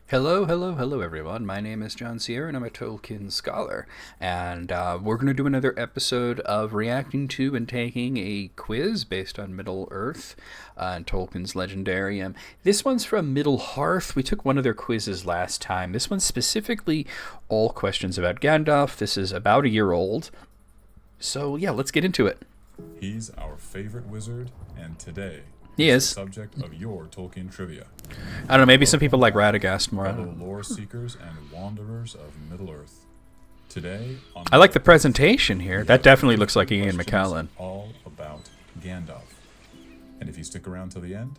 Hello, hello, hello, everyone. My name is John Sierra, and I'm a Tolkien scholar. And we're going to do another episode of reacting to and taking a quiz based on Middle Earth and Tolkien's Legendarium. This one's from Middle Hearth. We took one of their quizzes last time. This one's specifically all questions about Gandalf. This is about a year old. So, yeah, let's get into it. He's our favorite wizard, and today He is is. the subject of your Tolkien trivia. I don't know, maybe some people like Radagast more. I Fellow don't know. lore seekers and wanderers of Middle-earth. Today, on I like the presentation here. That definitely looks like Ian questions McKellen. all about Gandalf. And if you stick around till the end,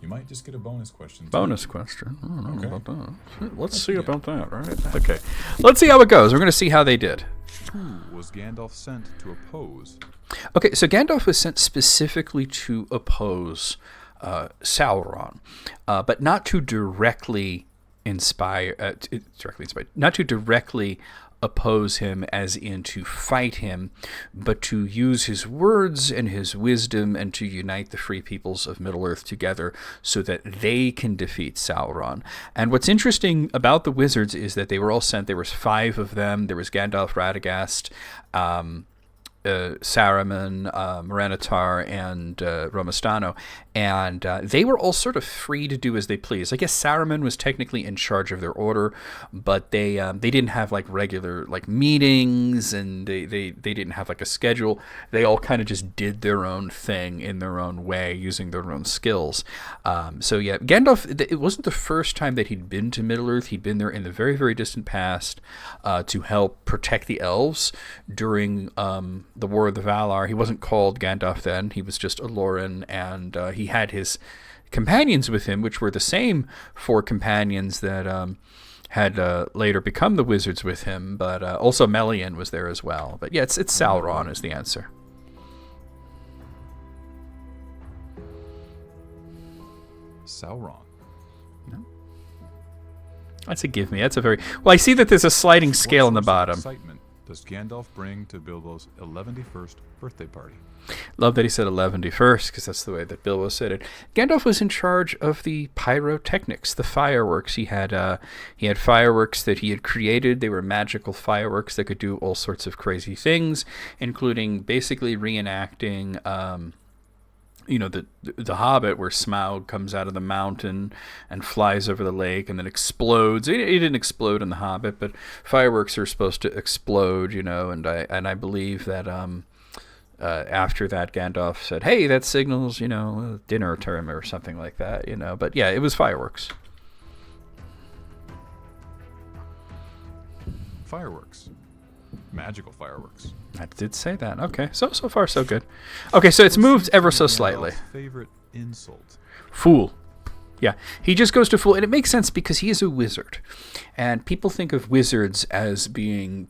you might just get a bonus question. too. Bonus question. I don't know Okay. about that. Let's see about that, right? Okay. Let's see how it goes. We're going to see how they did. Who was Gandalf sent to oppose? Okay, so Gandalf was sent specifically to oppose Sauron, but not to directly not to directly oppose him as in to fight him, but to use his words and his wisdom and to unite the free peoples of Middle-earth together so that they can defeat Sauron. And what's interesting about the wizards is that they were all sent. There was 5 of them. There was Gandalf, Radagast, Saruman, Moranitar, and Romastano, and they were all sort of free to do as they please. I guess Saruman was technically in charge of their order, but they didn't have like regular like meetings, and they didn't have like a schedule. They all kind of just did their own thing in their own way, using their own skills. So yeah, Gandalf. It wasn't the first time that he'd been to Middle Earth. He'd been there in the very, very distant past to help protect the elves during the War of the Valar. He wasn't called Gandalf then. He was just a Loren, and he had his companions with him, which were the same 4 companions that had later become the wizards with him. But also Melian was there as well. But yeah, it's Sauron is the answer. Sauron. That's a give me. That's a very well. I see that there's a sliding scale What on the source of bottom. excitement does Gandalf bring to Bilbo's 111st birthday party? Love that he said 11 first, because that's the way that Bilbo said it. Gandalf was in charge of the pyrotechnics, the fireworks. He had fireworks that he had created. They were magical fireworks that could do all sorts of crazy things, including basically reenacting the Hobbit, where Smaug comes out of the mountain and flies over the lake and then explodes. It didn't explode in the Hobbit, but fireworks are supposed to explode, and I believe that after that Gandalf said, "Hey, that signals dinner time," or something like that, But yeah, it was fireworks. Fireworks. Magical fireworks. I did say that. Okay, so far so good. Okay, so it's moved ever so Gandalf's slightly. Favorite insult. Fool. Yeah, he just goes to fool, and it makes sense because he is a wizard, and people think of wizards as being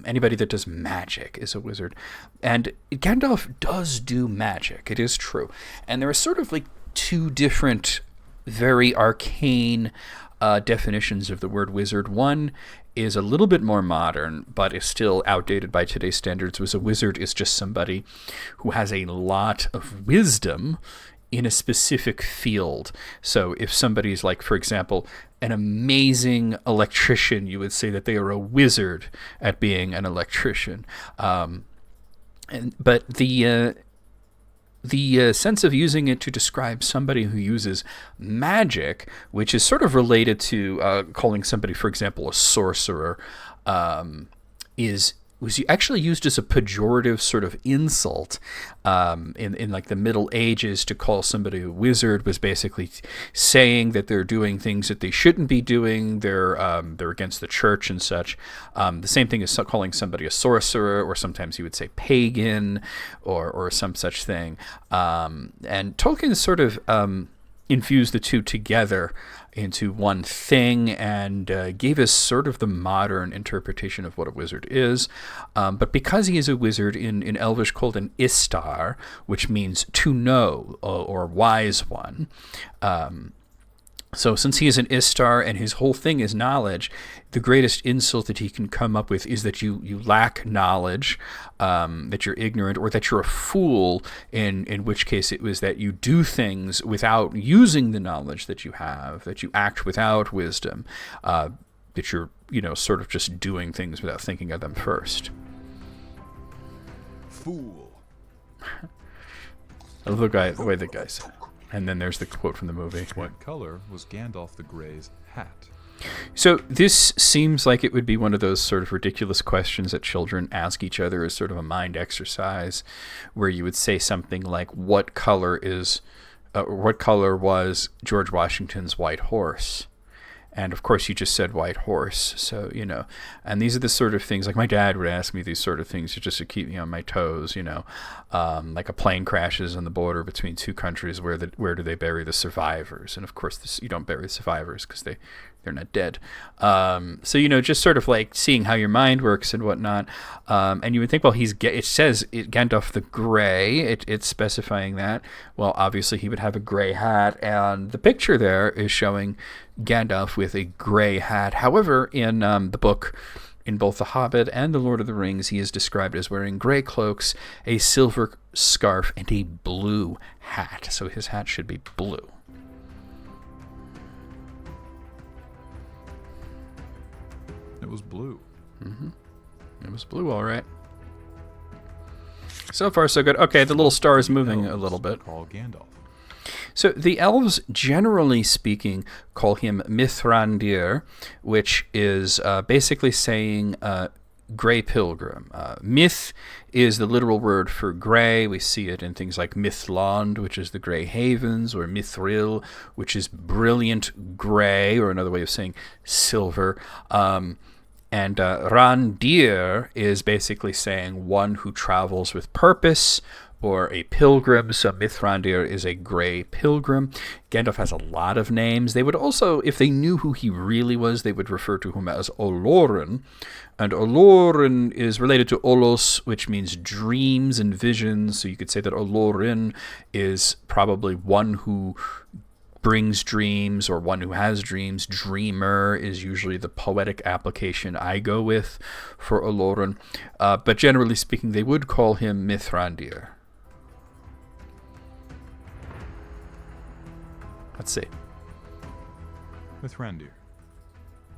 anybody that does magic is a wizard, and Gandalf does do magic. It is true, and there are sort of like 2 different, very arcane definitions of the word wizard. One is a little bit more modern, but is still outdated by today's standards. Was a wizard is just somebody who has a lot of wisdom in a specific field. So if somebody's like, for example, an amazing electrician, you would say that they are a wizard at being an electrician. But the sense of using it to describe somebody who uses magic, which is sort of related to calling somebody, for example, a sorcerer, was actually used as a pejorative sort of insult in like the Middle Ages. To call somebody a wizard was basically saying that they're doing things that they shouldn't be doing. They're against the church and such. The same thing as calling somebody a sorcerer, or sometimes you would say pagan, or some such thing. And Tolkien sort of infused the 2 together into one thing, and gave us sort of the modern interpretation of what a wizard is. But because he is a wizard in Elvish called an Istar, which means to know, or wise one, So since he is an Istar and his whole thing is knowledge, the greatest insult that he can come up with is that you lack knowledge, that you're ignorant, or that you're a fool, in which case it was that you do things without using the knowledge that you have, that you act without wisdom, that you're, sort of just doing things without thinking of them first. Fool. I love the way the guy said it. And then there's the quote from the movie. What color was Gandalf the Grey's hat? So this seems like it would be one of those sort of ridiculous questions that children ask each other as sort of a mind exercise, where you would say something like, what color was George Washington's white horse? And of course, you just said white horse. So, and these are the sort of things, like my dad would ask me these sort of things just to keep me on my toes, like a plane crashes on the border between two countries. Where do they bury the survivors? And of course, you don't bury the survivors because they're not dead. So, just sort of like seeing how your mind works and whatnot. And you would think, well, it says Gandalf the Grey. It's specifying that. Well, obviously he would have a gray hat. And the picture there is showing Gandalf with a gray hat. However, in the book, in both The Hobbit and The Lord of the Rings, he is described as wearing gray cloaks, a silver scarf, and a blue hat. So his hat should be blue. It was blue. Mm-hmm. It was blue, all right. So far, so good. Okay, the little star is moving a little bit. Call Gandalf. So the elves, generally speaking, call him Mithrandir, which is basically saying gray pilgrim. Myth is the literal word for gray. We see it in things like Mithlond, which is the gray havens, or Mithril, which is brilliant gray, or another way of saying silver. And Randir is basically saying one who travels with purpose, or a pilgrim. So Mithrandir is a gray pilgrim. Gandalf has a lot of names. They would also, if they knew who he really was, they would refer to him as Olorin. And Olorin is related to Olos, which means dreams and visions. So you could say that Olorin is probably one who brings dreams, or one who has dreams. Dreamer is usually the poetic application I go with for Olorin. But generally speaking, they would call him Mithrandir. Let's see. Mithrandir,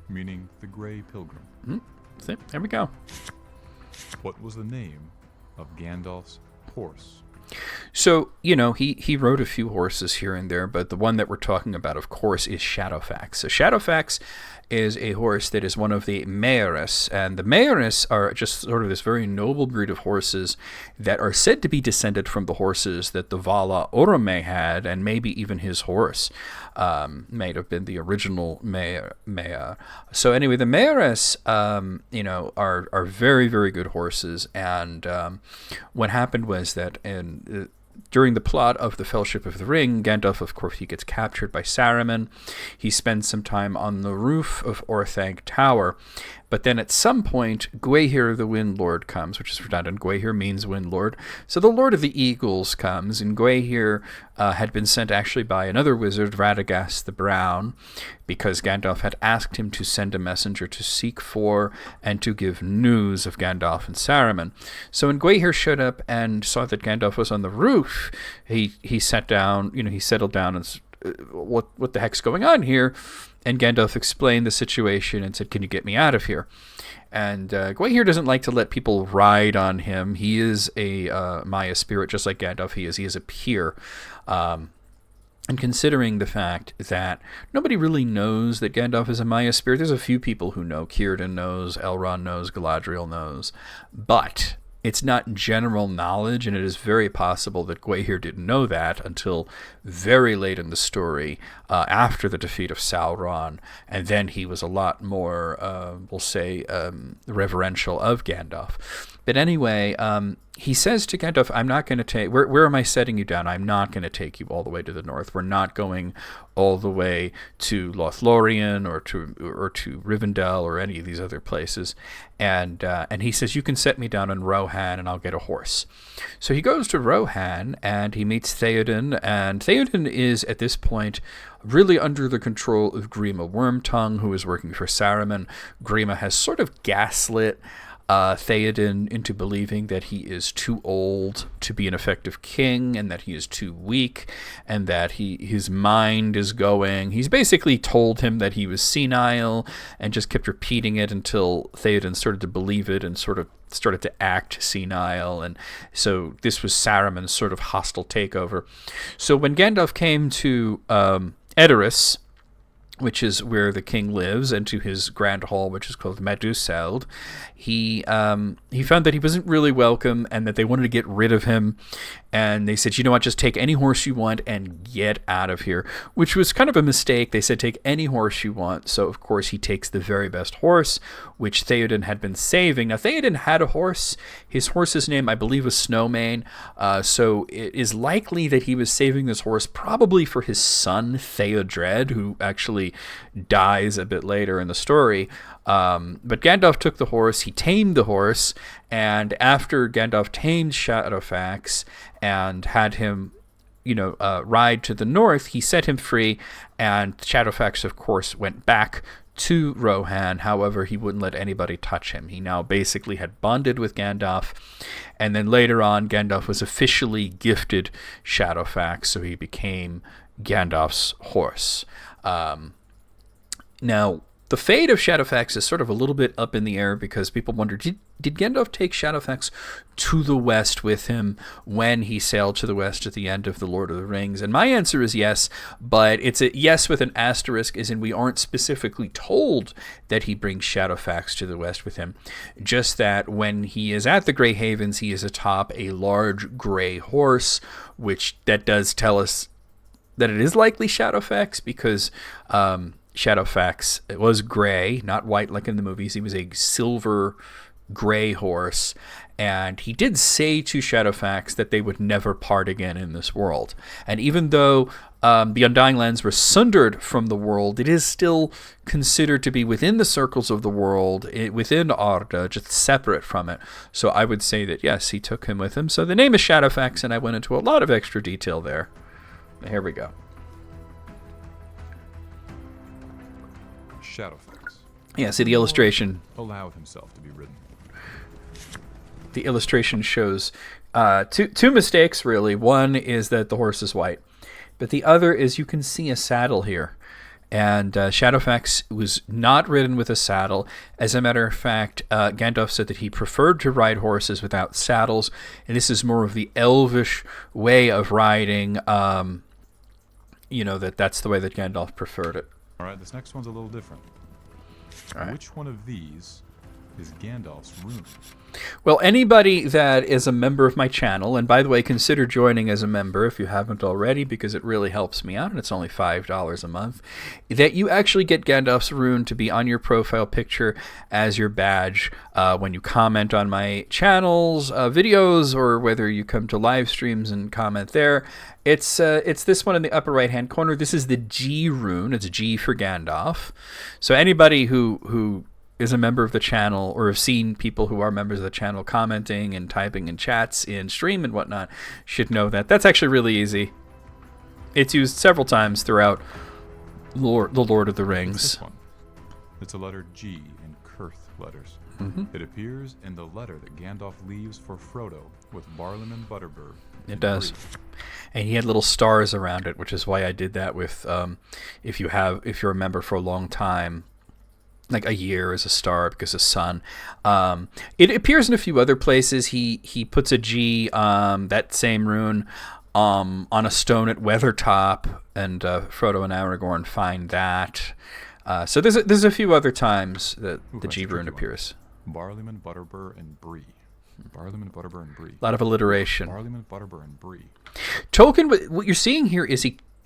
meaning the Grey Pilgrim. See, there we go. What was the name of Gandalf's horse? So, he rode a few horses here and there, but the one that we're talking about, of course, is Shadowfax. So Shadowfax is a horse that is one of the Maoris, and the Maoris are just sort of this very noble breed of horses that are said to be descended from the horses that the Vala Orome had, and maybe even his horse might have been the original Maor. So anyway, the Maoris, are very, very good horses, and what happened was that during the plot of the Fellowship of the Ring, Gandalf, of course, he gets captured by Saruman. He spends some time on the roof of Orthanc Tower. But then at some point, Gwaihir the Wind Lord comes, which is redundant. Gwaihir means Wind Lord. So the Lord of the Eagles comes, and Gwaihir had been sent actually by another wizard, Radagast the Brown, because Gandalf had asked him to send a messenger to seek for and to give news of Gandalf and Saruman. So when Gwaihir showed up and saw that Gandalf was on the roof, he sat down, he settled down and what the heck's going on here? And Gandalf explained the situation and said, can you get me out of here? And Gwaihir doesn't like to let people ride on him. He is a Maya spirit, just like Gandalf he is a peer. And considering the fact that nobody really knows that Gandalf is a Maya spirit, there's a few people who know. Círdan knows, Elrond knows, Galadriel knows. But it's not general knowledge, and it is very possible that Gwaihir didn't know that until very late in the story, after the defeat of Sauron, and then he was a lot more, reverential of Gandalf. But anyway, he says to Gandalf, I'm not going to take, where am I setting you down? I'm not going to take you all the way to the north. We're not going all the way to Lothlorien or to Rivendell or any of these other places. And he says, you can set me down in Rohan and I'll get a horse. So he goes to Rohan and he meets Theoden, and Theoden is at this point really under the control of Grima Wormtongue, who is working for Saruman. Grima has sort of gaslit Theoden into believing that he is too old to be an effective king, and that he is too weak, and that his mind is going. He's basically told him that he was senile and just kept repeating it until Theoden started to believe it and sort of started to act senile. And so this was Saruman's sort of hostile takeover. So when Gandalf came to Edoras, which is where the king lives, and to his grand hall, which is called Meduseld, he found that he wasn't really welcome and that they wanted to get rid of him. And they said, you know what, just take any horse you want and get out of here, which was kind of a mistake. They said, take any horse you want. So, of course, he takes the very best horse, which Theoden had been saving. Now, Theoden had a horse. His horse's name, I believe, was Snowmane. So it is likely that he was saving this horse probably for his son, Theodred, who actually dies a bit later in the story. But Gandalf took the horse, he tamed the horse, and after Gandalf tamed Shadowfax and had him, ride to the north, he set him free, and Shadowfax, of course, went back to Rohan. However, he wouldn't let anybody touch him. He now basically had bonded with Gandalf, and then later on, Gandalf was officially gifted Shadowfax, so he became Gandalf's horse. Now, the fate of Shadowfax is sort of a little bit up in the air because people wonder, did Gandalf take Shadowfax to the west with him when he sailed to the west at the end of The Lord of the Rings? And my answer is yes, but it's a yes with an asterisk, as in we aren't specifically told that he brings Shadowfax to the west with him. Just that when he is at the Grey Havens, he is atop a large gray horse, which that does tell us that it is likely Shadowfax, because Shadowfax, it was gray, not white like in the movies. He was a silver gray horse, and he did say to Shadowfax that they would never part again in this world. And even though the Undying Lands were sundered from the world, it is still considered to be within the circles of the world, within Arda, just separate from it. So I would say that yes, he took him with him. So the name is Shadowfax, and I went into a lot of extra detail there. Here we go. Shadowfax. Yeah, see the illustration. Allowed himself to be ridden. The illustration shows two mistakes, really. One is that the horse is white, but the other is you can see a saddle here. And Shadowfax was not ridden with a saddle. As a matter of fact, Gandalf said that he preferred to ride horses without saddles, and this is more of the elvish way of riding. That's the way that Gandalf preferred it. All right, this next one's a little different. All right. Which one of these is Gandalf's rune? Well, anybody that is a member of my channel, and by the way, consider joining as a member if you haven't already, because it really helps me out, and it's only $5 a month, that you actually get Gandalf's rune to be on your profile picture as your badge when you comment on my channel's videos, or whether you come to live streams and comment there. It's this one in the upper right-hand corner. This is the G rune. It's G for Gandalf. So anybody who is a member of the channel, or have seen people who are members of the channel commenting and typing in chats in stream and whatnot, should know that. That's actually really easy. It's used several times throughout the Lord of the Rings. It's this one. It's a letter G in Kurth letters. Mm-hmm. It appears in the letter that Gandalf leaves for Frodo with Barliman Butterbur. It does. Bree. And he had little stars around it, which is why I did that with if you're a member for a long time, like a year as a star because of sun. It appears in a few other places. He puts a G, that same rune, on a stone at Weathertop, and Frodo and Aragorn find that. So there's a few other times that the G rune appears. Barliman, Butterbur, and Bree. Barliman, Butterbur, and Bree. A lot of alliteration. Barliman, Butterbur, and Bree. Tolkien, what you're seeing here is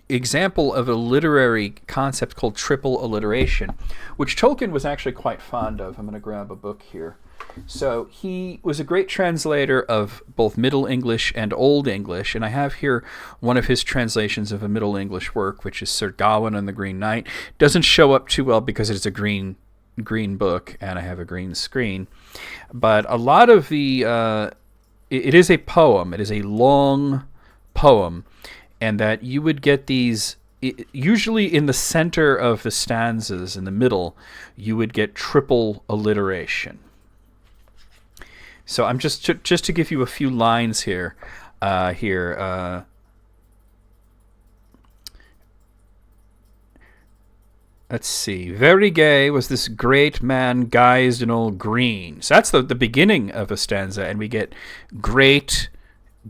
example of a literary concept called triple alliteration, which Tolkien was actually quite fond of. I'm going to grab a book here. So he was a great translator of both Middle English and Old English, and I have here one of his translations of a Middle English work, which is Sir Gawain and the Green Knight. Doesn't show up too well because it's a green book, and I have a green screen. But a lot of the... it is a poem. It is a long poem, and that you would get these... usually in the center of the stanzas, in the middle, you would get triple alliteration. So I'm just to give you a few lines here. Let's see. Very gay was this great man guised in all green. So that's the beginning of a stanza, and we get great,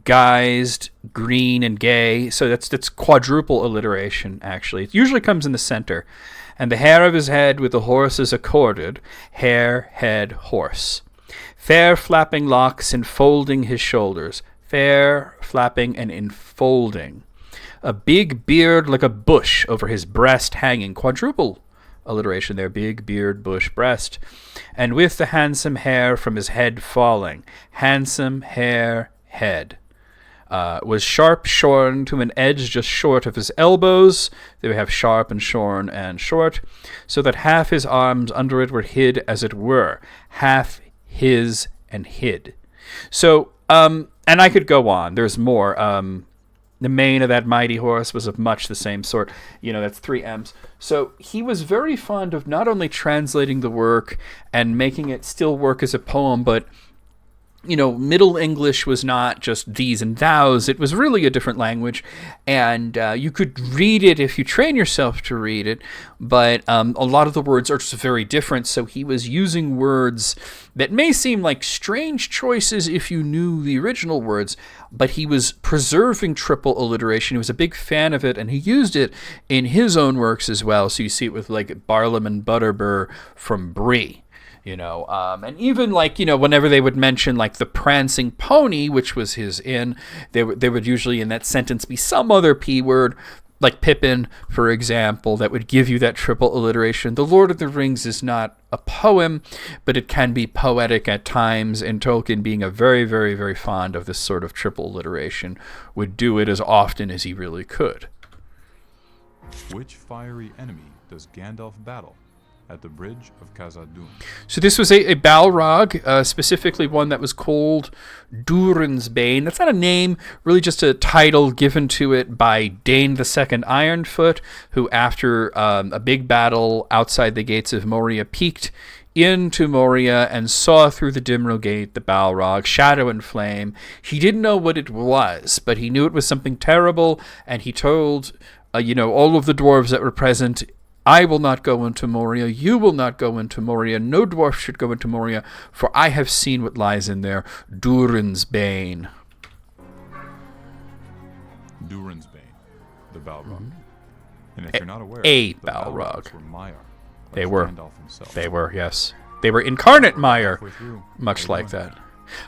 guised, green, and gay. So that's quadruple alliteration, actually. It usually comes in the center. And the hair of his head with the horse is accorded. Hair, head, horse. Fair flapping locks enfolding his shoulders. Fair flapping and enfolding. A big beard like a bush over his breast hanging. Quadruple alliteration there. Big beard, bush, breast. And with the handsome hair from his head falling. Handsome hair, head. Was sharp shorn to an edge just short of his elbows. They would have sharp and shorn and short. So that half his arms under it were hid as it were. Half his and hid. So, and I could go on. There's more. The mane of that mighty horse was of much the same sort. That's 3 M's. So he was very fond of not only translating the work and making it still work as a poem, but Middle English was not just these and thous. It was really a different language, and you could read it if you train yourself to read it, but a lot of the words are just very different, so he was using words that may seem like strange choices if you knew the original words, but he was preserving triple alliteration. He was a big fan of it, and he used it in his own works as well, so you see it with like Barlam and Butterbur from Brie. And even whenever they would mention like the prancing pony, which was his inn, they would usually in that sentence be some other P word, like Pippin, for example, that would give you that triple alliteration. The Lord of the Rings is not a poem, but it can be poetic at times, and Tolkien, being a very, very, very fond of this sort of triple alliteration, would do it as often as he really could. Which fiery enemy does Gandalf battle at the bridge of Khazad-dûm? So this was a Balrog, specifically one that was called Durin's Bane. That's not a name, really just a title given to it by Dane II Ironfoot, who after a big battle outside the gates of Moria peeked into Moria and saw through the Dimril Gate the Balrog, shadow and flame. He didn't know what it was, but he knew it was something terrible, and he told all of the dwarves that were present, I will not go into Moria, you will not go into Moria, no dwarf should go into Moria, for I have seen what lies in there, Durin's Bane. Durin's Bane, the Balrog. And if you're not aware, the Balrogs were Maiar. They were. Gandalf himself. They were, yes. They were incarnate Maiar, much like that.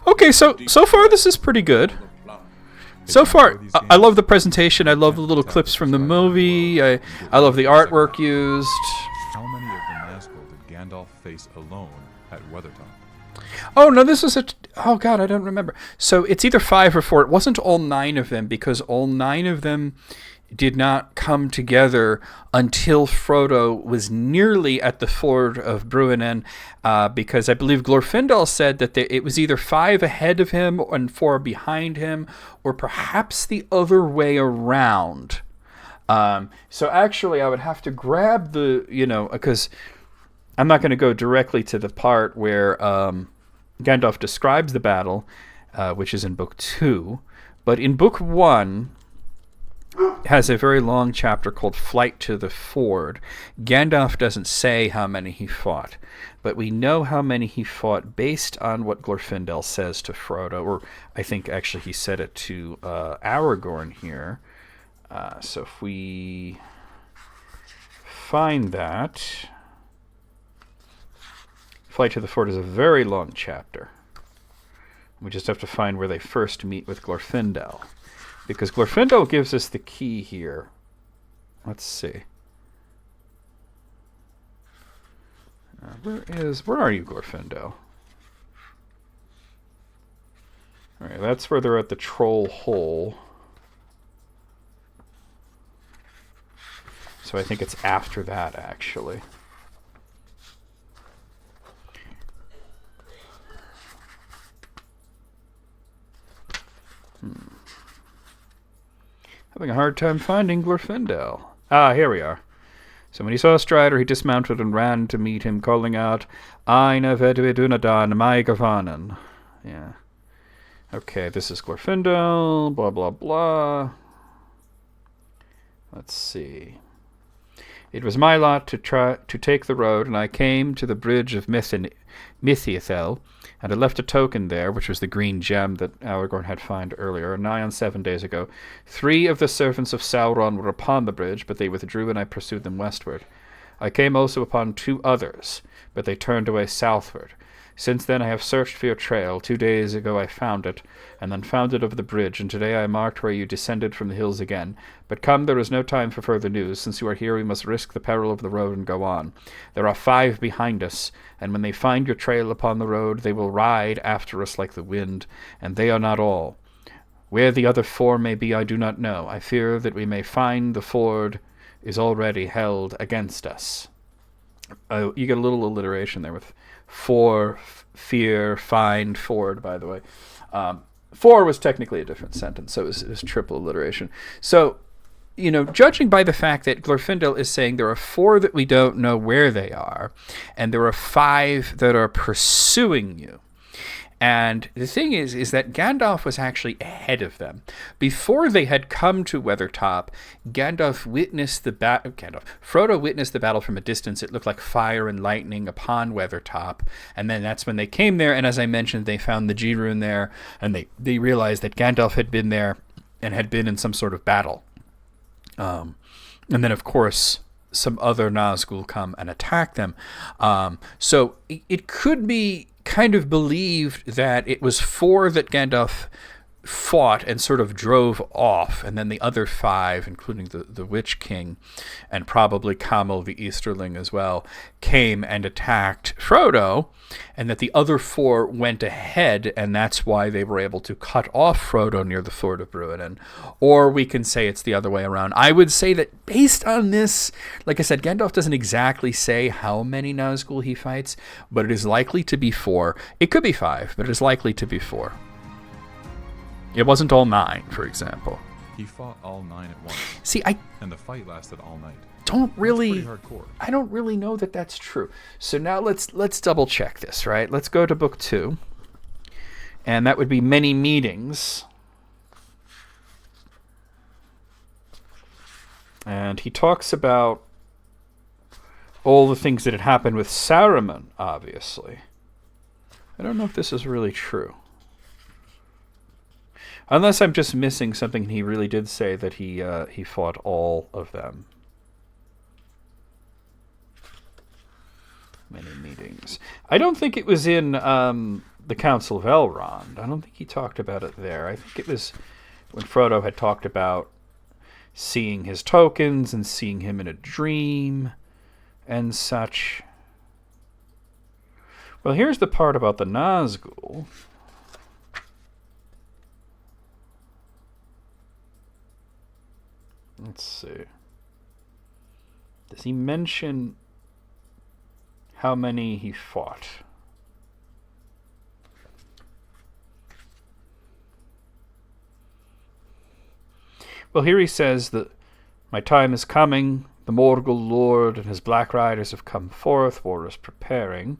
Okay, so far this is pretty good. So far, I love the presentation. I love the little clips from the movie. I love the artwork used. How many of the Nazgûl did Gandalf face alone at Weathertop? Oh, no, this is oh, God, I don't remember. So it's either 5 or 4. It wasn't all 9 of them, because all 9 of them did not come together until Frodo was nearly at the ford of Bruinen, because I believe Glorfindel said that it was either 5 ahead of him and 4 behind him, or perhaps the other way around. So actually, I would have to grab because I'm not going to go directly to the part where Gandalf describes the battle, which is in Book 2, but in Book 1, has a very long chapter called Flight to the Ford. Gandalf doesn't say how many he fought, but we know how many he fought based on what Glorfindel says to Frodo, or I think actually he said it to Aragorn here. So if we find that, Flight to the Ford is a very long chapter. We just have to find where they first meet with Glorfindel, because Glorfindel gives us the key here. Let's see. Where are you, Glorfindel? Alright, that's where they're at the troll hole. So I think it's after that, actually. Having a hard time finding Glorfindel. Ah, here we are. So when he saw Strider, he dismounted and ran to meet him, calling out, Aina vedve dunadan maigavanen. Yeah. Okay, this is Glorfindel, blah, blah, blah. Let's see. It was my lot to take the road, and I came to the bridge of Mithiathel, and I left a token there, which was the green gem that Aragorn had found earlier, nigh on 7 days ago. 3 of the servants of Sauron were upon the bridge, but they withdrew, and I pursued them westward. I came also upon 2 others, but they turned away southward. Since then I have searched for your trail. 2 days ago I found it, and then found it over the bridge, and today I marked where you descended from the hills again. But come, there is no time for further news. Since you are here, we must risk the peril of the road and go on. There are 5 behind us, and when they find your trail upon the road, they will ride after us like the wind, and they are not all. Where the other 4 may be, I do not know. I fear that we may find the ford is already held against us. You get a little alliteration there with for, fear, find, ford, by the way. For was technically a different sentence, so it was triple alliteration. So, judging by the fact that Glorfindel is saying there are 4 that we don't know where they are, and there are 5 that are pursuing you. And the thing is that Gandalf was actually ahead of them. Before they had come to Weathertop, Frodo witnessed the battle from a distance. It looked like fire and lightning upon Weathertop. And then that's when they came there, and as I mentioned, they found the G-Rune there, and they realized that Gandalf had been there and had been in some sort of battle. And then, of course, some other Nazgul come and attack them. So it could be kind of believed that it was 4 that Gandalf fought and sort of drove off, and then the other 5, including the Witch King and probably Camel the Easterling as well, came and attacked Frodo, and that the other 4 went ahead, and that's why they were able to cut off Frodo near the Ford of Bruinen. Or we can say it's the other way around. I would say that based on this, like I said, Gandalf doesn't exactly say how many Nazgul he fights, but it is likely to be 4. It could be 5, but it is likely to be 4. It wasn't all 9, for example. He fought all 9 at once. See, and the fight lasted all night. Don't really. That's pretty hardcore. I don't really know that that's true. So now let's double check this, right? Let's go to book 2, and that would be Many Meetings. And he talks about all the things that had happened with Saruman, obviously. I don't know if this is really true. Unless I'm just missing something, he really did say that he fought all of them. Many Meetings. I don't think it was in the Council of Elrond. I don't think he talked about it there. I think it was when Frodo had talked about seeing his tokens and seeing him in a dream and such. Well, here's the part about the Nazgul. Let's see. Does he mention how many he fought? Well, here he says that my time is coming. The Morgul Lord and his Black Riders have come forth. War is preparing.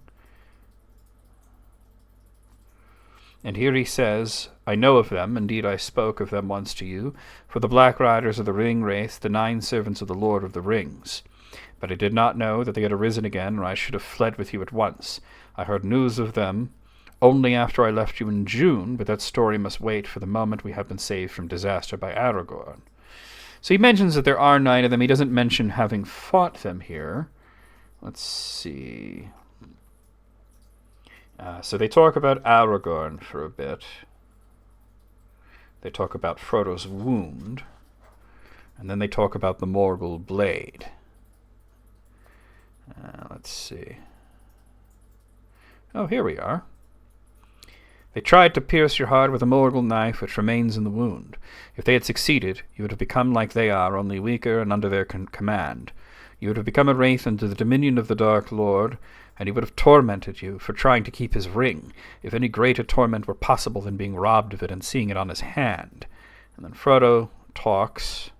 And here he says, I know of them, indeed I spoke of them once to you, for the Black Riders of the Ring race, the 9 servants of the Lord of the Rings. But I did not know that they had arisen again, or I should have fled with you at once. I heard news of them only after I left you in June, but that story must wait for the moment we have been saved from disaster by Aragorn. So he mentions that there are 9 of them. He doesn't mention having fought them here. Let's see. So they talk about Aragorn for a bit. They talk about Frodo's wound. And then they talk about the Morgul blade. Let's see. Oh, here we are. They tried to pierce your heart with a Morgul knife which remains in the wound. If they had succeeded, you would have become like they are, only weaker and under their command. You would have become a wraith under the dominion of the Dark Lord, and he would have tormented you for trying to keep his ring, if any greater torment were possible than being robbed of it and seeing it on his hand. And then Frodo talks.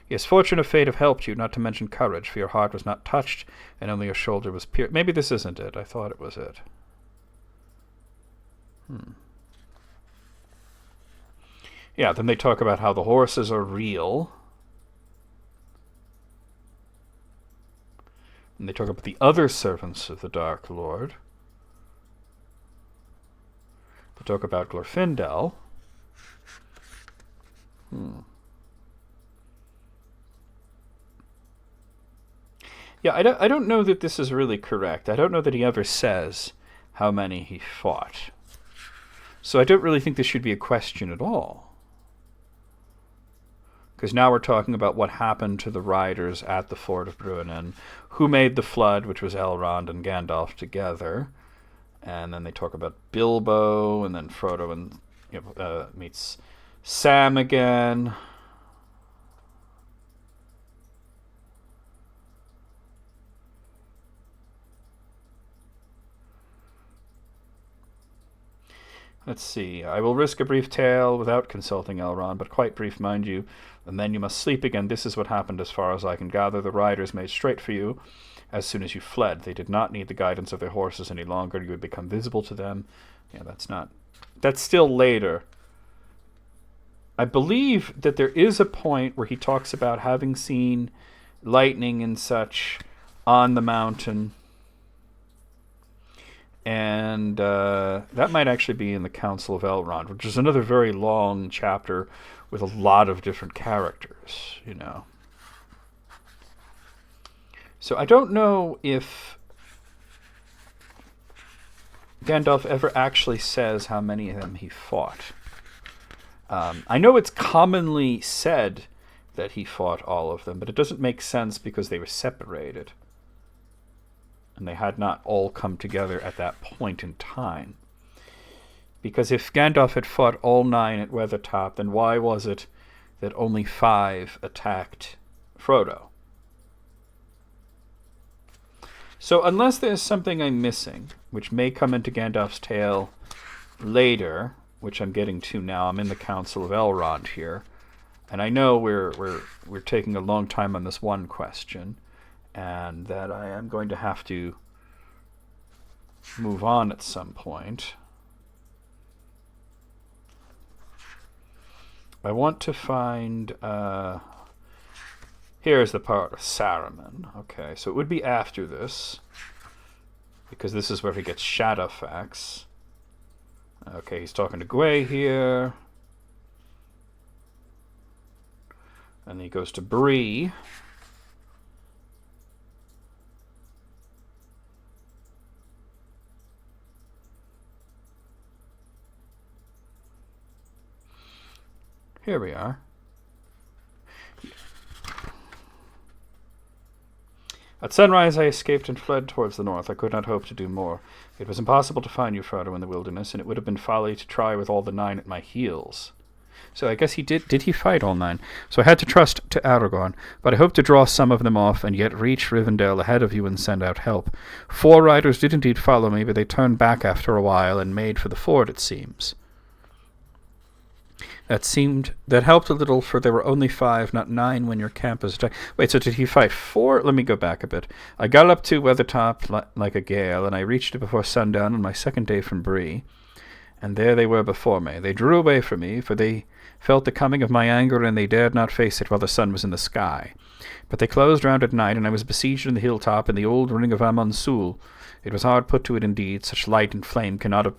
Yes, fortune or fate have helped you, not to mention courage, for your heart was not touched, and only your shoulder was pierced. Maybe this isn't it. I thought it was it. Yeah, then they talk about how the horses are real. And they talk about the other servants of the Dark Lord. They talk about Glorfindel. Yeah, I don't know that this is really correct. I don't know that he ever says how many he fought. So I don't really think this should be a question at all. Because now we're talking about what happened to the riders at the Ford of Bruinen, who made the flood, which was Elrond and Gandalf together. And then they talk about Bilbo, and then Frodo and meets Sam again. Let's see. I will risk a brief tale without consulting Elrond, but quite brief, mind you, and then you must sleep again. This is what happened as far as I can gather. The riders made straight for you as soon as you fled. They did not need the guidance of their horses any longer. You would become visible to them. Yeah, that's still later. I believe that there is a point where he talks about having seen lightning and such on the mountain. And that might actually be in the Council of Elrond, which is another very long chapter with a lot of different characters, you know. So I don't know if Gandalf ever actually says how many of them he fought. I know it's commonly said that he fought all of them, but it doesn't make sense because they were separated. And they had not all come together at that point in time. Because if Gandalf had fought all 9 at Weathertop, then why was it that only 5 attacked Frodo? So unless there's something I'm missing, which may come into Gandalf's tale later, which I'm getting to now, I'm in the Council of Elrond here, and I know we're taking a long time on this one question, and that I am going to have to move on at some point. I want to find... here's the part of Saruman. Okay, so it would be after this, because this is where he gets Shadowfax. Okay, he's talking to Gwei here. And he goes to Bree. Here we are. At sunrise I escaped and fled towards the north. I could not hope to do more. It was impossible to find you, Frodo, in the wilderness, and it would have been folly to try with all the 9 at my heels. So I guess he did he fight all 9? So I had to trust to Aragorn, but I hope to draw some of them off and yet reach Rivendell ahead of you and send out help. 4 riders did indeed follow me, but they turned back after a while and made for the ford, it seems. That helped a little, for there were only 5, not 9, when your camp was attacked. Wait, so did he fight 4? Let me go back a bit. I galloped to Weathertop like a gale, and I reached it before sundown on my second day from Bree. And there they were before me. They drew away from me, for they felt the coming of my anger, and they dared not face it while the sun was in the sky. But they closed round at night, and I was besieged in the hilltop in the old ring of Amonsul. It was hard put to it indeed. Such light and flame cannot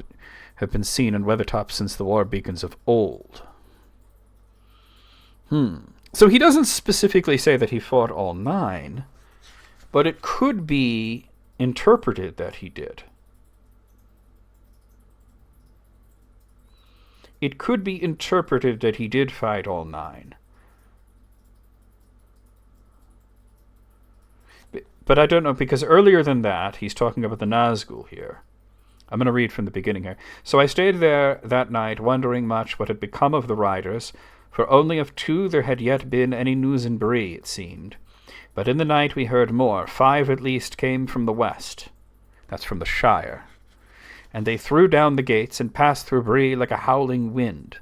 have been seen in Weathertop since the war beacons of old. So he doesn't specifically say that he fought all 9, but it could be interpreted that he did. It could be interpreted that he did fight all 9. But I don't know, because earlier than that, he's talking about the Nazgul here. I'm going to read from the beginning here. So I stayed there that night, wondering much what had become of the riders, for only of 2 there had yet been any news in Bree, it seemed. But in the night we heard more. 5 at least came from the west. That's from the Shire. And they threw down the gates and passed through Bree like a howling wind.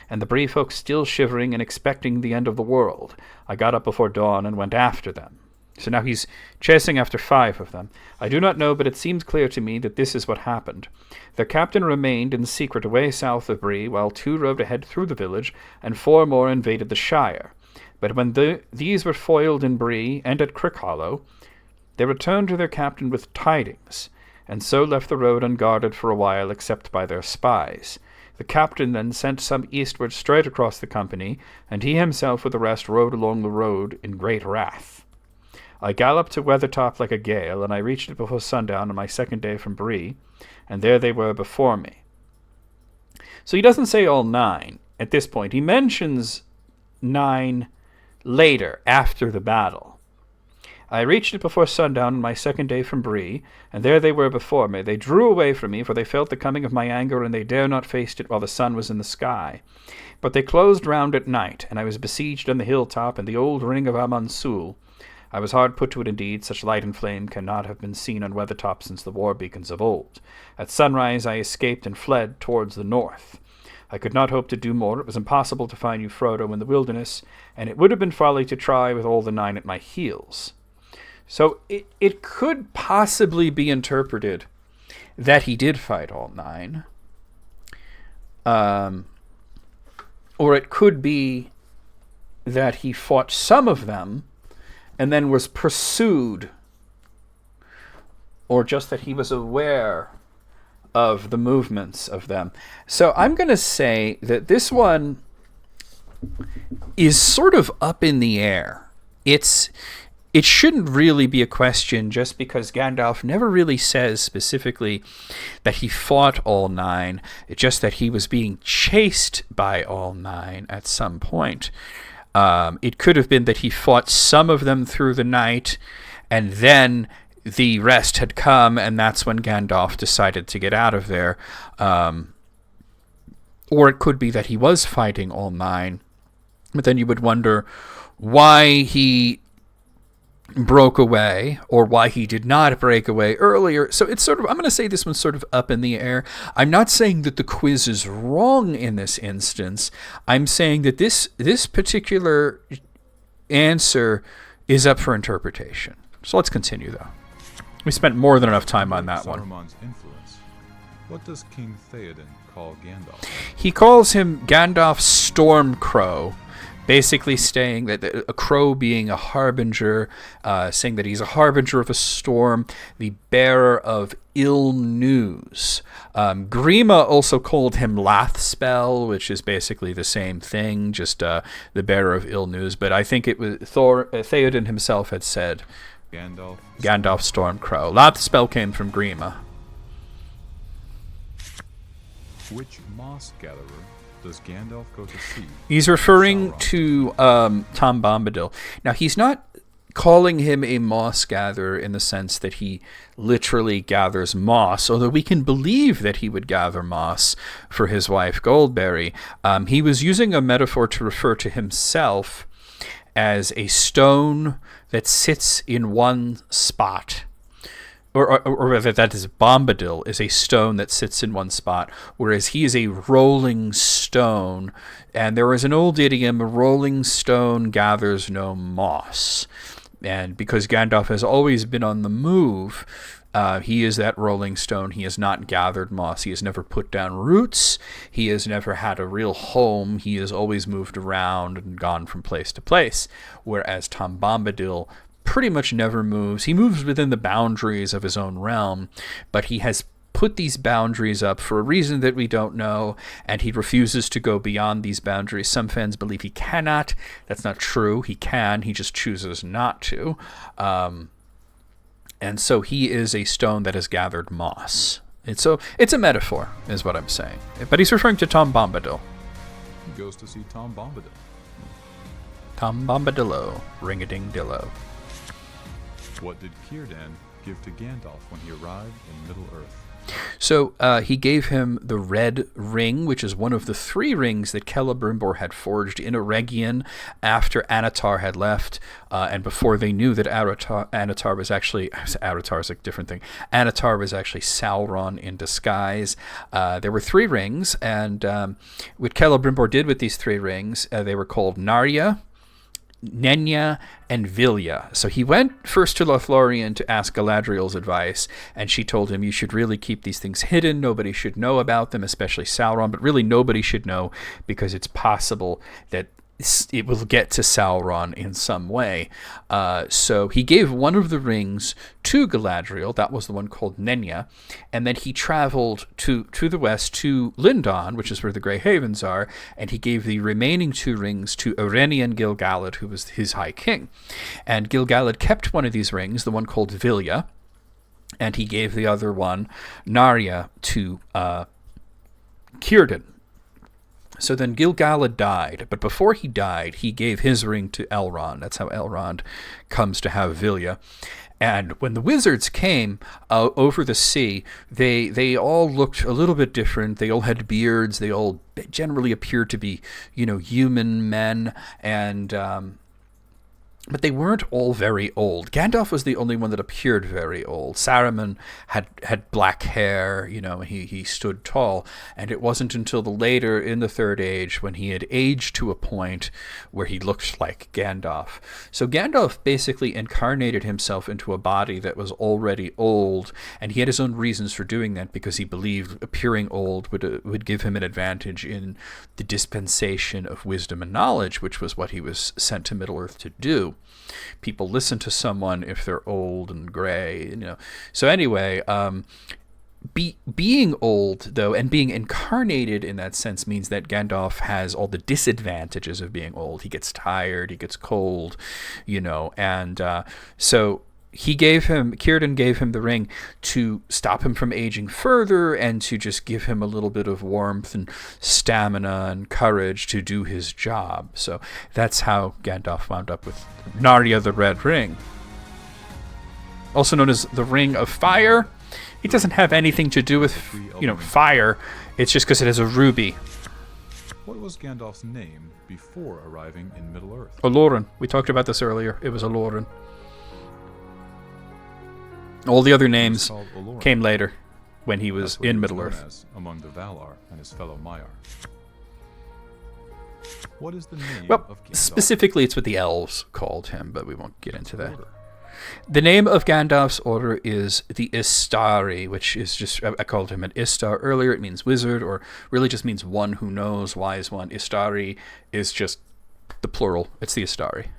And the Bree folk still shivering and expecting the end of the world. I got up before dawn and went after them. So now he's chasing after 5 of them. I do not know, but it seems clear to me that this is what happened. Their captain remained in secret away south of Bree, while 2 rode ahead through the village, and 4 more invaded the Shire. But when these were foiled in Bree and at Crickhollow, they returned to their captain with tidings, and so left the road unguarded for a while except by their spies. The captain then sent some eastward straight across the company, and he himself with the rest rode along the road in great wrath. I galloped to Weathertop like a gale, and I reached it before sundown on my 2nd day from Bree, and there they were before me. So he doesn't say all 9 at this point. He mentions 9 later, after the battle. I reached it before sundown on my 2nd day from Bree, and there they were before me. They drew away from me, for they felt the coming of my anger, and they dare not face it while the sun was in the sky. But they closed round at night, and I was besieged on the hilltop in the old ring of Amansul. I was hard put to it indeed. Such light and flame cannot have been seen on Weathertop since the war beacons of old. At sunrise I escaped and fled towards the north. I could not hope to do more. It was impossible to find you, Frodo, in the wilderness, and it would have been folly to try with all the 9 at my heels. So it could possibly be interpreted that he did fight all 9. Or it could be that he fought some of them and then was pursued, or just that he was aware of the movements of them. So I'm going to say that this one is sort of up in the air. It shouldn't really be a question, just because Gandalf never really says specifically that he fought all 9. It's just that he was being chased by all 9 at some point. It could have been that he fought some of them through the night, and then the rest had come, and that's when Gandalf decided to get out of there. Or it could be that he was fighting all 9, but then you would wonder why he broke away, or why he did not break away earlier. So it's sort of, I'm going to say this one's sort of up in the air. I'm not saying that the quiz is wrong in this instance. I'm saying that this particular answer is up for interpretation. So let's continue, though. We spent more than enough time on that one. Saruman's influence. What does King Theoden call Gandalf? He calls him Gandalf Stormcrow, basically saying that a crow being a harbinger, saying that he's a harbinger of a storm, the bearer of ill news. Grima also called him Lathspell, which is basically the same thing, just the bearer of ill news. But I think it was Theoden himself had said Gandalf Stormcrow. Lathspell came from Grima. Which moss gatherer does Gandalf go to see? He's referring to Tom Bombadil. Now, he's not calling him a moss gatherer in the sense that he literally gathers moss, although we can believe that he would gather moss for his wife Goldberry. He was using a metaphor to refer to himself as a stone that sits in one spot. Or rather, that is, Bombadil is a stone that sits in one spot, whereas he is a rolling stone. And there is an old idiom, a rolling stone gathers no moss. And because Gandalf has always been on the move, he is that rolling stone. He has not gathered moss. He has never put down roots. He has never had a real home. He has always moved around and gone from place to place. Whereas Tom Bombadil pretty much never moves. He moves within the boundaries of his own realm, but he has put these boundaries up for a reason that we don't know, and he refuses to go beyond these boundaries. Some fans believe he cannot. That's not true. He can. He just chooses not to. And so he is a stone that has gathered moss. It's a metaphor, is what I'm saying. But he's referring to Tom Bombadil. He goes to see Tom Bombadil. Tom Bombadillo, ring-a-ding-dillo. What did Círdan give to Gandalf when he arrived in Middle-earth? So he gave him the red ring, which is one of the 3 rings that Celebrimbor had forged in Eregion after Anatar had left, and before they knew that Anatar was actually... Anatar is a different thing. Anatar was actually Sauron in disguise. There were 3 rings, and what Celebrimbor did with these 3 rings, they were called Narya, Nenya, and Vilya. So he went first to Lothlorien to ask Galadriel's advice, and she told him, you should really keep these things hidden. Nobody should know about them, especially Sauron, but really nobody should know because it's possible that it will get to Sauron in some way. So he gave one of the rings to Galadriel. That was the one called Nenya. And then he traveled to the west to Lindon, which is where the Grey Havens are, and he gave the remaining 2 rings to Orenian Gil-galad, who was his high king. And Gil-galad kept one of these rings, the one called Vilya, and he gave the other one, Narya, to Círdan. So then Gil-galad died, but before he died, he gave his ring to Elrond. That's how Elrond comes to have Vilya. And when the wizards came over the sea, they all looked a little bit different. They all had beards. They all generally appeared to be, human men. And but they weren't all very old. Gandalf was the only one that appeared very old. Saruman had black hair, he stood tall, and it wasn't until the later in the Third Age when he had aged to a point where he looked like Gandalf. So Gandalf basically incarnated himself into a body that was already old, and he had his own reasons for doing that because he believed appearing old would give him an advantage in the dispensation of wisdom and knowledge, which was what he was sent to Middle-earth to do. People listen to someone if they're old and gray, So anyway, being old, though, and being incarnated in that sense means that Gandalf has all the disadvantages of being old. He gets tired, he gets cold, and so Círdan gave him the ring to stop him from aging further and to just give him a little bit of warmth and stamina and courage to do his job. So that's how Gandalf wound up with Narya the Red Ring. Also known as the Ring of Fire. It doesn't have anything to do with, fire. It's just because it has a ruby. What was Gandalf's name before arriving in Middle-earth? Olorin. We talked about this earlier. It was Olorin. All the other names came later when he was in Middle-earth. Among the Valar and his fellow Maiar. What is the name of Gandalf? Specifically, it's what the elves called him, but we won't get into that. The name of Gandalf's order is the Istari, which is just, I called him an Istar earlier. It means wizard, or really just means one who knows, wise one. Istari is just the plural. It's the Istari.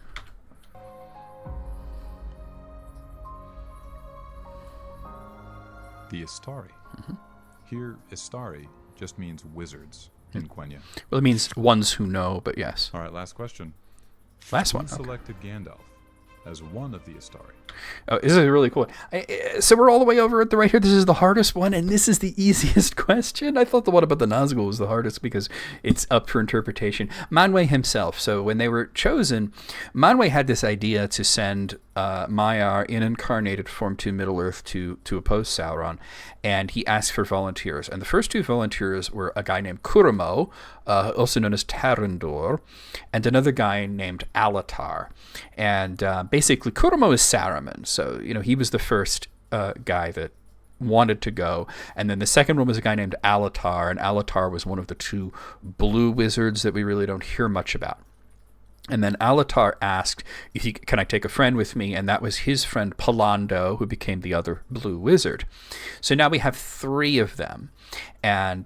The Istari. Mm-hmm. Here, Istari just means wizards in Quenya. Well, it means ones who know, but yes. All right, last question. Last one. Who selected Gandalf as one of the Istari? Oh, this is really cool. So we're all the way over at the right here. This is the hardest one, and this is the easiest question. I thought the one about the Nazgul was the hardest because it's up for interpretation. Manwë himself. So when they were chosen, Manwë had this idea to send Maiar in incarnated form to Middle-earth to oppose Sauron, and he asked for volunteers. And the first 2 volunteers were a guy named Kuramo, also known as Tarandor, and another guy named Alatar. And basically, Kuramo is Saruman. So, he was the first guy that wanted to go. And then the second one was a guy named Alatar, and Alatar was one of the 2 blue wizards that we really don't hear much about. And then Alatar asked, can I take a friend with me? And that was his friend Palando, who became the other blue wizard. So now we have 3 of them. And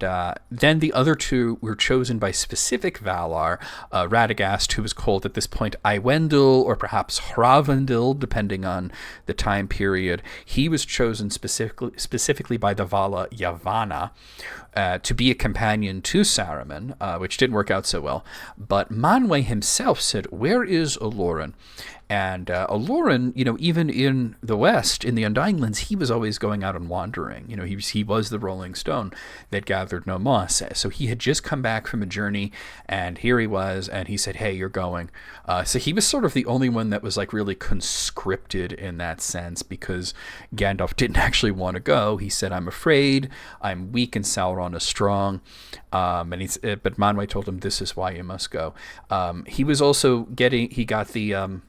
then the other 2 were chosen by specific Valar. Radagast, who was called at this point Iwendil, or perhaps Hravendil, depending on the time period. He was chosen specifically by the Vala Yavanna to be a companion to Saruman, which didn't work out so well. But Manwë himself said, where is Olorin? And Aloran, even in the West, in the Undying Lands, he was always going out and wandering. He was the Rolling Stone that gathered no moss. So he had just come back from a journey, and here he was, and he said, "Hey, you're going." So he was sort of the only one that was like really conscripted in that sense, because Gandalf didn't actually want to go. He said, "I'm afraid, I'm weak, and Sauron is strong." But Manwë told him, "This is why you must go." He was also he got the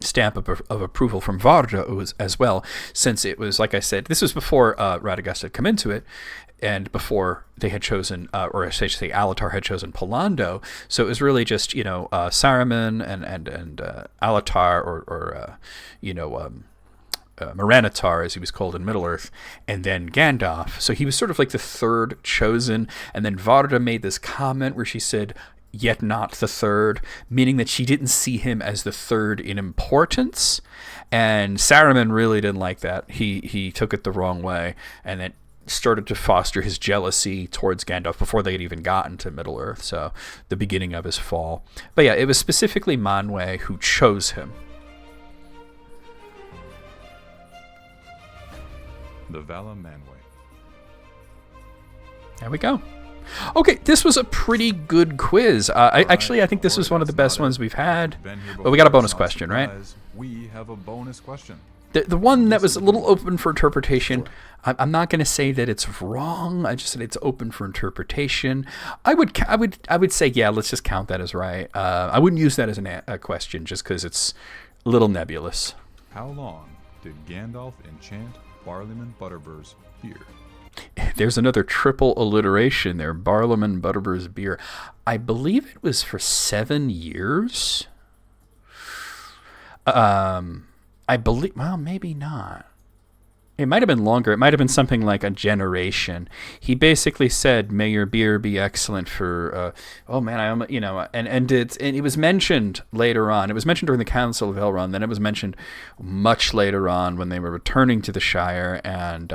stamp of approval from Varda as well, since it was, like I said, this was before Radagast had come into it, and before they had chosen, or I should say LotR had chosen Polando. So it was really just, Saruman and LotR, or Moranitar, as he was called in Middle-earth, and then Gandalf. So he was sort of like the third chosen, and then Varda made this comment where she said, "Yet not the third," meaning that she didn't see him as the third in importance. And Saruman really didn't like that. He took it the wrong way, and then started to foster his jealousy towards Gandalf before they had even gotten to Middle-earth, so the beginning of his fall. But yeah, it was specifically Manwë who chose him. The Vala Manwë. There we go. Okay, this was a pretty good quiz. I think this was one of the best ones we've had. But we got a bonus question, right? We have a bonus question. The one that was a little open for interpretation, I'm not going to say that it's wrong. I just said it's open for interpretation. I would say, yeah, let's just count that as right. I wouldn't use that as a question just because it's a little nebulous. How long did Gandalf enchant Barliman Butterbur's beer? There's another triple alliteration there. Barliman Butterbur's beer. I believe it was for 7 years. I believe, well, maybe not. It might have been longer. It might have been something like a generation. He basically said, "May your beer be excellent for." And it was mentioned later on. It was mentioned during the Council of Elrond. Then it was mentioned much later on when they were returning to the Shire, and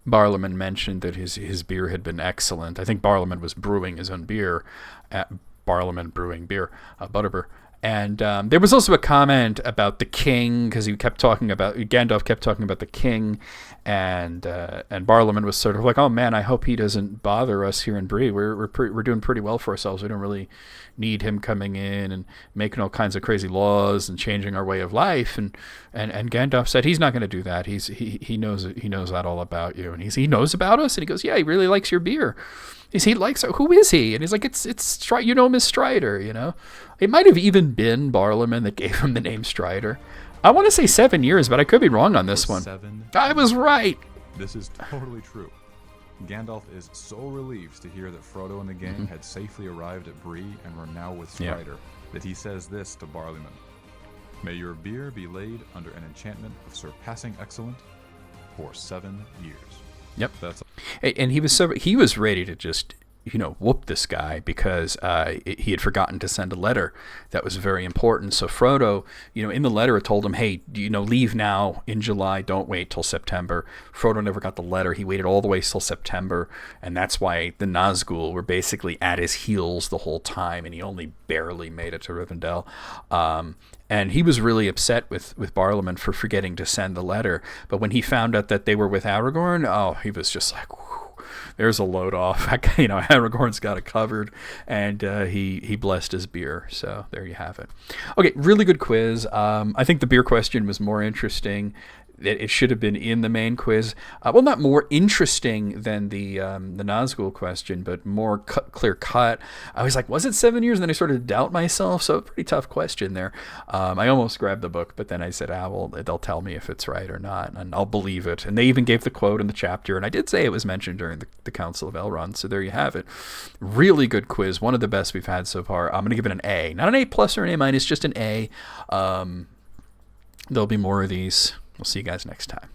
Barliman mentioned that his beer had been excellent. I think Barliman was brewing his own beer at Barliman Brewing Beer, Butterbur. And there was also a comment about the king, because Gandalf kept talking about the king, and Barliman was sort of like, "Oh man, I hope he doesn't bother us here in Bree. We're doing pretty well for ourselves. We don't really need him coming in and making all kinds of crazy laws and changing our way of life." And Gandalf said he's not going to do that. He knows that all about you, and he knows about us. And he goes, "Yeah, he really likes your beer." He likes, who is he? And he's like, it's you know him as Strider, It might have even been Barliman that gave him the name Strider. I want to say 7 years, but I could be wrong on this one. I was right. This is totally true. Gandalf is so relieved to hear that Frodo and the gang had safely arrived at Bree and were now with Strider, that he says this to Barliman: "May your beer be laid under an enchantment of surpassing excellence for 7 years." Yep. That's and he was ready to just whoop this guy, because he had forgotten to send a letter that was very important. So Frodo, in the letter, it told him, "Hey, leave now in July. Don't wait till September." Frodo never got the letter. He waited all the way till September, and that's why the Nazgul were basically at his heels the whole time, and he only barely made it to Rivendell. And he was really upset with Barliman for forgetting to send the letter. But when he found out that they were with Aragorn, he was just like, whew, there's a load off. Aragorn's got it covered, and he blessed his beer. So there you have it. Okay, really good quiz. I think the beer question was more interesting. It should have been in the main quiz. Well, not more interesting than the Nazgul question, but more clear cut. I was like, was it 7 years? And then I started to doubt myself. So pretty tough question there. I almost grabbed the book, but then I said, well, they'll tell me if it's right or not, and I'll believe it. And they even gave the quote in the chapter, and I did say it was mentioned during the Council of Elrond. So there you have it. Really good quiz. One of the best we've had so far. I'm going to give it an A. Not an A+ or an A-, just an A. There'll be more of these. We'll see you guys next time.